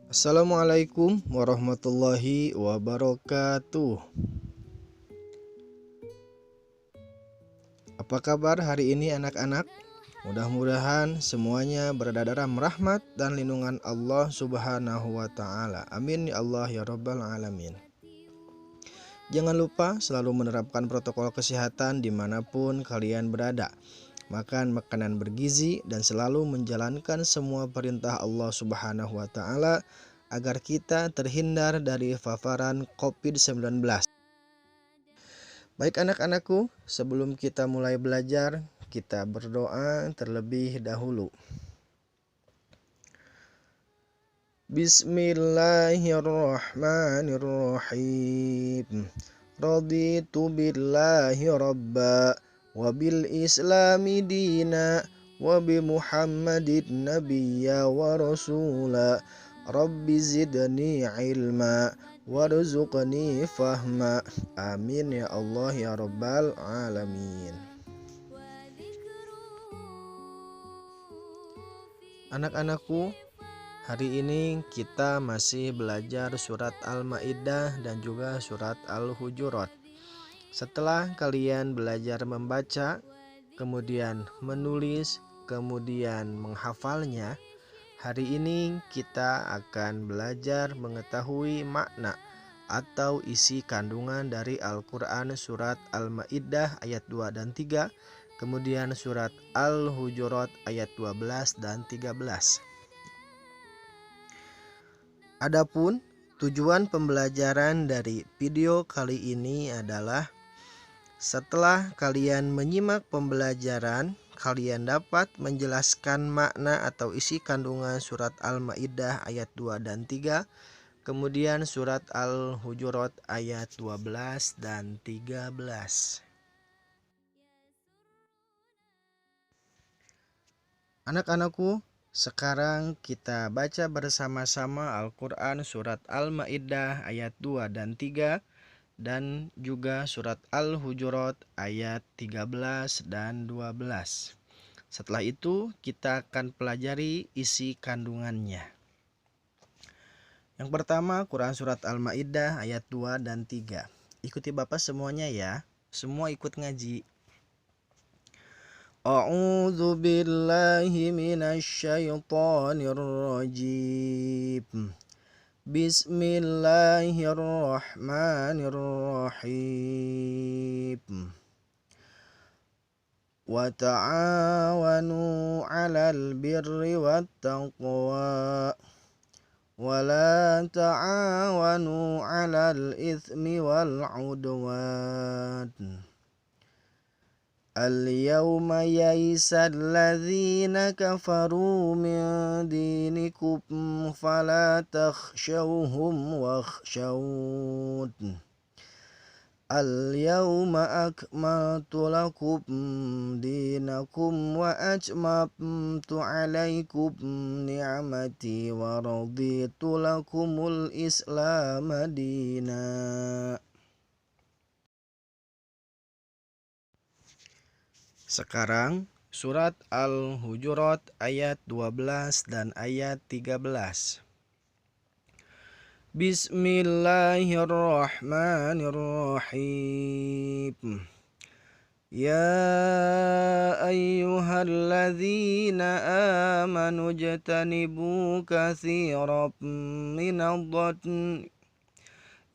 Assalamualaikum warahmatullahi wabarakatuh. Apa kabar hari ini anak-anak? Mudah-mudahan semuanya berada dalam rahmat dan lindungan Allah Subhanahu wa Ta'ala. Amin ya Allah ya Rabbal 'Alamin. Jangan lupa selalu menerapkan protokol kesehatan dimanapun kalian berada. Makan makanan bergizi dan selalu menjalankan semua perintah Allah Subhanahu wa Ta'ala agar kita terhindar dari paparan COVID-19. Baik anak-anakku, sebelum kita mulai belajar, kita berdoa terlebih dahulu. Bismillahirrahmanirrahim. Raditu billahi rabba wa bil islami dina wa bi muhammadin nabiyya wa rasula. Rabbi zidni ilma warzuqni fahma. Amin ya Allah ya Rabbal 'Alamin. Anak-anakku, hari ini kita masih belajar surat Al-Maidah dan juga surat Al-Hujurat. Setelah kalian belajar membaca, kemudian menulis, kemudian menghafalnya, hari ini kita akan belajar mengetahui makna atau isi kandungan dari Al-Quran surat Al-Maidah ayat 2 dan 3, kemudian surat Al-Hujurat ayat 12 dan 13. Adapun tujuan pembelajaran dari video kali ini adalah setelah kalian menyimak pembelajaran, kalian dapat menjelaskan makna atau isi kandungan surat Al-Maidah ayat 2 dan 3, kemudian surat Al-Hujurat ayat 12 dan 13. Anak-anakku, sekarang kita baca bersama-sama Al-Quran surat Al-Maidah ayat 2 dan 3 dan juga surat Al-Hujurat ayat 13 dan 12. Setelah itu kita akan pelajari isi kandungannya. Yang pertama, Quran surat Al-Maidah ayat 2 dan 3. Ikuti Bapak semuanya ya. Semua ikut ngaji. A'udzu billahi minasyaitonir rajim. Bismillahirrahmanirrahim. Wa ta'awanu 'alal birri wat taqwa wa la ta'awanu 'alal itsmi wal 'udwan. Al-yawma ya'isa alladhina kafaru min dinikum fala takhshawhum wakhshawun. Al-yawma akmaltu lakum dinakum wa atmamtu alaykum ni'mati wa raditu lakumul Islam dina. Sekarang surat Al-Hujurat ayat 12 dan ayat 13. Bismillahirrahmanirrahim. Ya ayyuhalladzina amanu jtanibu katsiran minadh-dhanni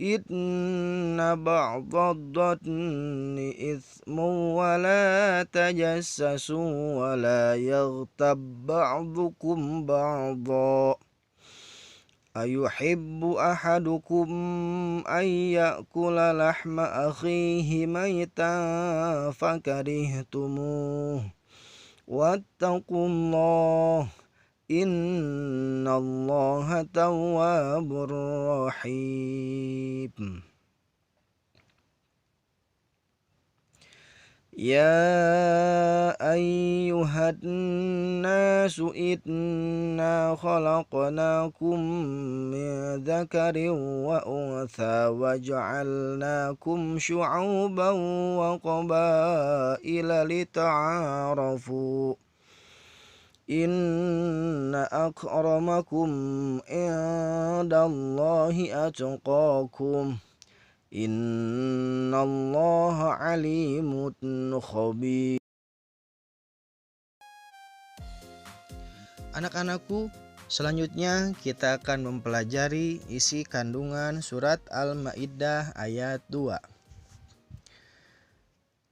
inna ba'dadh-dhanni itsmun wa la tajassasu wa la yaghtab ba'dukum ba'dha. Ayuhibbu ahadukum an ya'kula lahma akhihi maytan fakarihtumuh. Wattaqullah. Innallaha tawwabur rahim. Ya ayyuhan nasu inna khalaqnakum min dzakarin wa untha wa ja'alnakum syu'uban wa qabaila lita'arafu. Inna akramakum indallahi atqakum. Innallaha alimun khabir. Anak-anakku, selanjutnya kita akan mempelajari isi kandungan surat Al-Maidah ayat 2.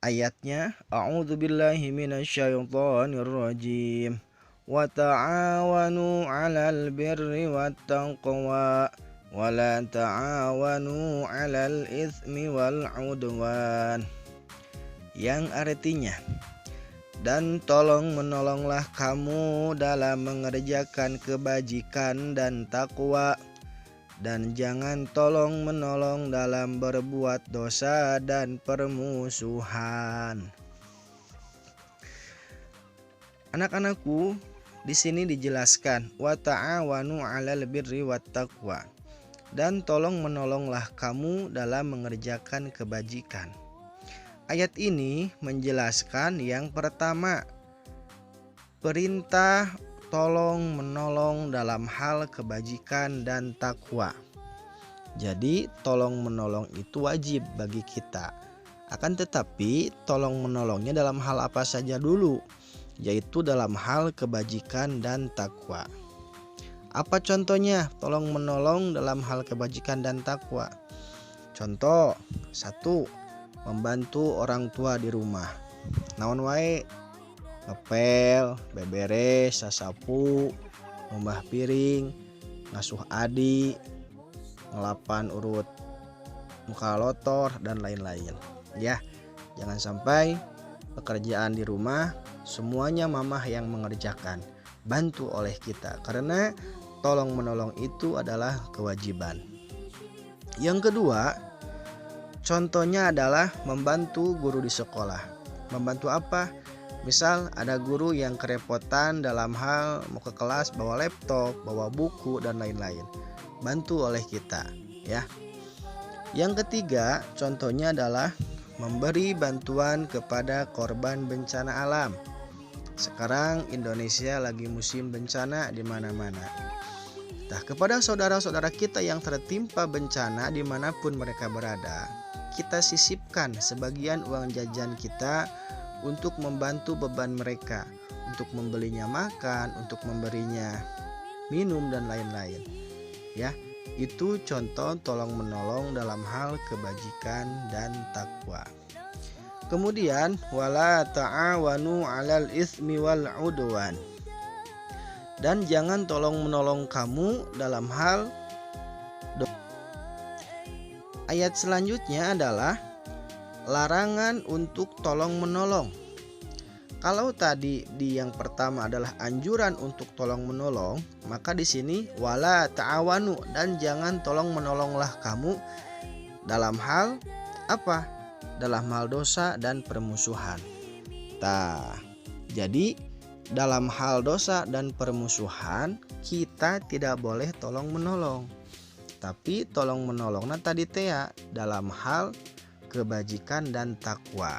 Ayatnya, A'udzubillahi minasyaitonirrajim. Wa ta'awanu 'alal birri wattaqwa wa la ta'awanu 'alal itsmi wal 'udwan. Yang artinya, dan tolong menolonglah kamu dalam mengerjakan kebajikan dan takwa, dan jangan tolong menolong dalam berbuat dosa dan permusuhan. Anak-anakku, di sini dijelaskan wa ta'awanu 'alal birri wattaqwa, dan tolong menolonglah kamu dalam mengerjakan kebajikan. Ayat ini menjelaskan yang pertama, perintah tolong menolong dalam hal kebajikan dan takwa. Jadi tolong menolong itu wajib bagi kita. Akan tetapi tolong menolongnya dalam hal apa saja dulu, yaitu dalam hal kebajikan dan takwa. Apa contohnya tolong menolong dalam hal kebajikan dan takwa? Contoh 1, membantu orang tua di rumah. Naon wae, ngepel, beberes, sasapu, ngumbah piring, ngasuh adi, ngelapan urut muka lotor, dan lain-lain. Ya, jangan sampai pekerjaan di rumah semuanya mamah yang mengerjakan, bantu oleh kita, karena tolong menolong itu adalah kewajiban. Yang kedua, contohnya adalah membantu guru di sekolah. Membantu apa? Misal ada guru yang kerepotan dalam hal mau ke kelas bawa laptop, bawa buku, dan lain-lain. Bantu oleh kita, ya. Yang ketiga, contohnya adalah memberi bantuan kepada korban bencana alam. Sekarang Indonesia lagi musim bencana di mana-mana. Nah, kepada saudara-saudara kita yang tertimpa bencana dimanapun mereka berada, kita sisipkan sebagian uang jajan kita untuk membantu beban mereka, untuk membelinya makan, untuk memberinya minum, dan lain-lain. Ya, itu contoh tolong menolong dalam hal kebajikan dan takwa. Kemudian wala ta'awanu 'alal itsmi wal 'udwan. Dan jangan tolong menolong kamu dalam hal Ayat selanjutnya adalah larangan untuk tolong menolong. Kalau tadi di yang pertama adalah anjuran untuk tolong menolong, maka di sini wala ta'awanu, dan jangan tolong menolonglah kamu dalam hal apa? Dalam hal dosa dan permusuhan. Jadi dalam hal dosa dan permusuhan kita tidak boleh tolong menolong. Tapi tolong menolongna tadi teh dalam hal kebajikan dan takwa.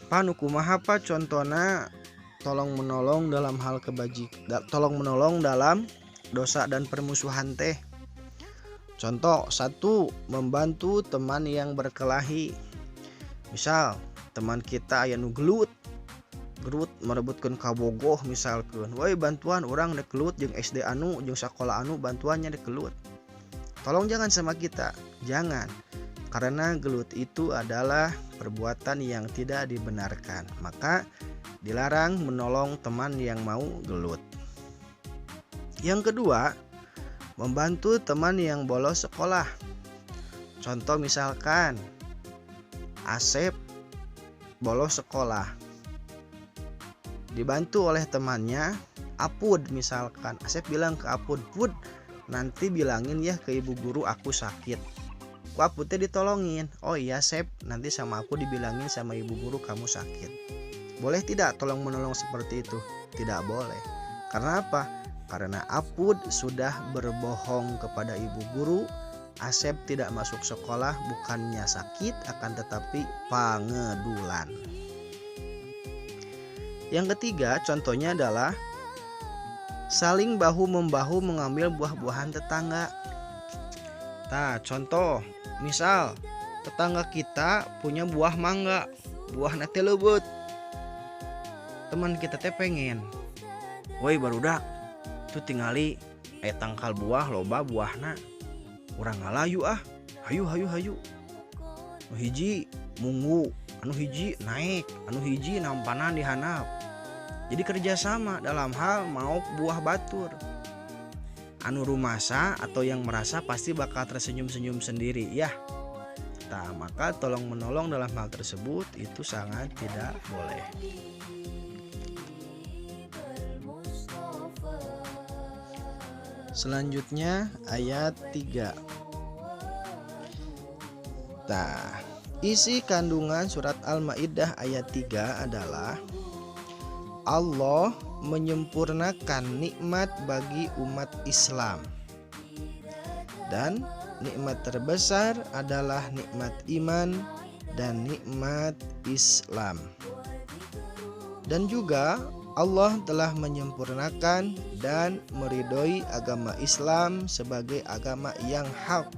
Panu kumaha pa contona tolong menolong dalam hal tolong menolong dalam dosa dan permusuhan teh. Contoh 1, membantu teman yang berkelahi. Misal teman kita aya nu gelut merebutkan kabogoh misalkan, woi bantuan orang dek gelut jeung SD anu jeung sekolah anu bantuannya dek gelut. Tolong jangan sama kita, jangan, karena gelut itu adalah perbuatan yang tidak dibenarkan, maka dilarang menolong teman yang mau gelut. Yang kedua, membantu teman yang bolos sekolah. Contoh misalkan Asep bolos sekolah, dibantu oleh temannya Apud misalkan. Asep bilang ke Apud, "Pud, nanti bilangin ya ke ibu guru aku sakit." Ku Apudnya ditolongin, "Oh iya Sep, nanti sama aku dibilangin sama ibu guru kamu sakit." Boleh tidak tolong menolong seperti itu? Tidak boleh. Karena apa? Karena Apud sudah berbohong kepada ibu guru. Asep tidak masuk sekolah bukannya sakit, akan tetapi pangedulan. Yang ketiga, contohnya adalah saling bahu-membahu mengambil buah-buahan tetangga. Nah, contoh, misal tetangga kita punya buah mangga, buah nate lembut. Teman kita teh pengen, woi barudak, tuh tingali tangkal buah loba buahna, urang ngalayu ah, hayu. Anu hiji munggu, anu hiji naik, anu hiji nampanan dihanap. Jadi kerjasama dalam hal mau buah batur. Anu rumasa atau yang merasa pasti bakal tersenyum-senyum sendiri ya. Nah, maka tolong menolong dalam hal tersebut itu sangat tidak boleh. Selanjutnya ayat 3. Nah, isi kandungan surat Al-Maidah ayat 3 adalah Allah menyempurnakan nikmat bagi umat Islam. Dan nikmat terbesar adalah nikmat iman dan nikmat Islam. Dan juga Allah telah menyempurnakan dan meridhoi agama Islam sebagai agama yang hak,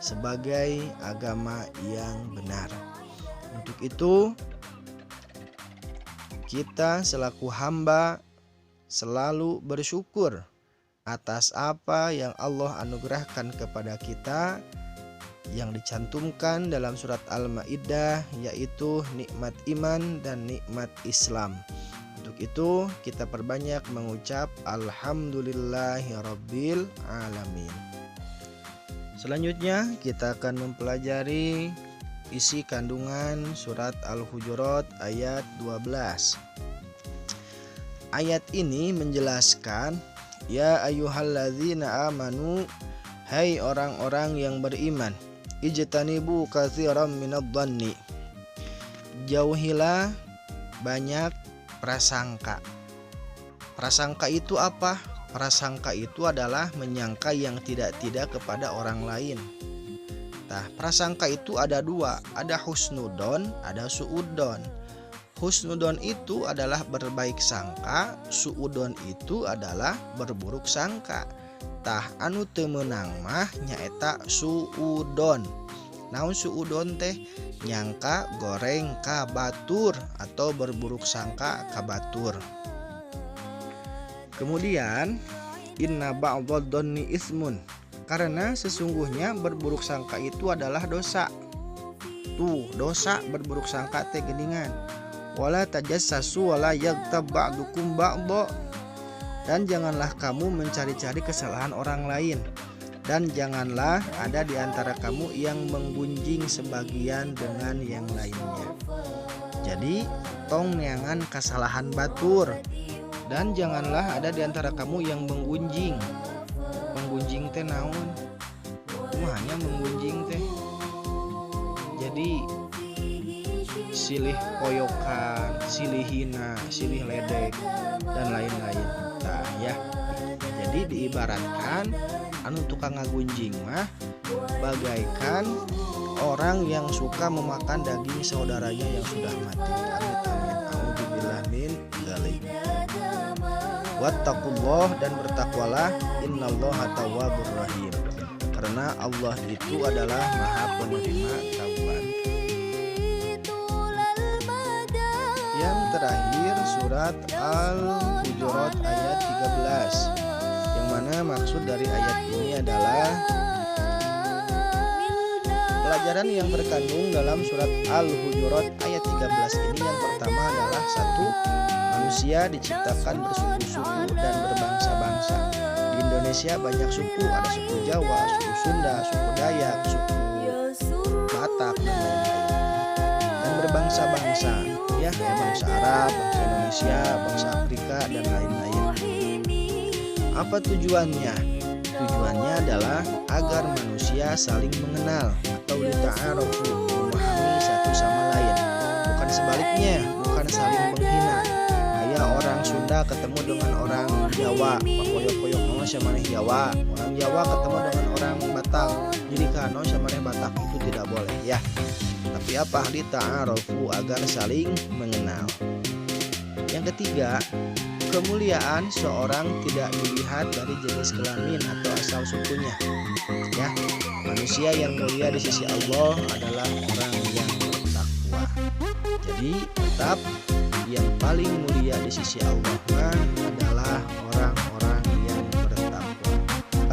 sebagai agama yang benar. Untuk itu kita selaku hamba selalu bersyukur atas apa yang Allah anugerahkan kepada kita yang dicantumkan dalam surat Al-Maidah, yaitu nikmat iman dan nikmat Islam. Untuk itu kita perbanyak mengucap Alhamdulillahirabbil alamin. Selanjutnya kita akan mempelajari isi kandungan surat Al-Hujurat ayat 12. Ayat ini menjelaskan, ya ayyuhalladzina amanu, hai orang-orang yang beriman, ijtanibu katsiran minadh-dhanni, jauhilah banyak prasangka. Prasangka itu apa? Prasangka itu adalah menyangka yang tidak-tidak kepada orang lain. Nah, prasangka itu ada dua, ada husnudon, ada suudon. Husnudon itu adalah berbaik sangka, suudon itu adalah berburuk sangka. Tah anu teu meunang mah nyaeta suudon. Naon suudon teh? Nyangka goreng ka batur atau berburuk sangka ka batur. Kemudian inna ba'dadh-dhanni ismun, karena sesungguhnya berburuk sangka itu adalah dosa. Tuh, dosa berburuk sangka teh geuningan. Wala tajassasu wala yaghtab ba'dukum ba'dha, dan janganlah kamu mencari-cari kesalahan orang lain, dan janganlah ada di antara kamu yang menggunjing sebagian dengan yang lainnya. Jadi tong neangan kesalahan batur, dan janganlah ada di antara kamu yang menggunjing. Menggunjing teh naon? Kumanya menggunjing teh? Jadi silih koyokan, silih hina, silih ledek, dan lain-lain. Nah ya, jadi diibaratkan anu tukang ngagunjing mah bagaikan orang yang suka memakan daging saudaranya yang sudah mati. Amit amin, a'udzubillah min dzalik. Wattaqullah, dan bertakwalah, innallaha tawwabur rahim, karena Allah itu adalah Maha Penerima taubat. Yang terakhir surat Al-Hujurat ayat 13, yang mana maksud dari ayat ini adalah pelajaran yang terkandung dalam surat Al-Hujurat ayat 13 ini. Yang pertama adalah satu, manusia diciptakan bersuku-suku dan berbangsa-bangsa. Di Indonesia banyak suku, ada suku Jawa, suku Sunda, suku Dayak, suku Batak, dan lain-lain. Dan berbangsa-bangsa, ya, kayak bangsa Arab, bangsa Indonesia, bangsa Afrika, dan lain-lain. Apa tujuannya? Tujuannya adalah agar manusia saling mengenal atau lita'arufu, memahami satu sama lain. Bukan sebaliknya, bukan saling menghina. Kayak orang Sunda ketemu dengan orang Jawa, pakoyok-koyok no samaneh Jawa. Orang Jawa ketemu dengan orang Batak, jadi kano samaneh Batak, itu tidak boleh ya. Tapi apa? Lita'arufu, agar saling mengenal. Yang ketiga, kemuliaan seorang tidak dilihat dari jenis kelamin atau asal sukunya. Ya, manusia yang mulia di sisi Allah adalah orang yang bertakwa. Jadi tetap yang paling mulia di sisi Allah adalah orang-orang yang bertakwa.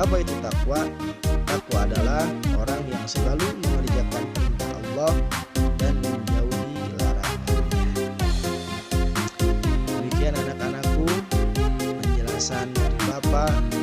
Apa itu takwa? Takwa adalah orang yang selalu mengerjakan perintah Allah dan menjauhi larangannya. Demikian anak-anakku penjelasan dari Bapak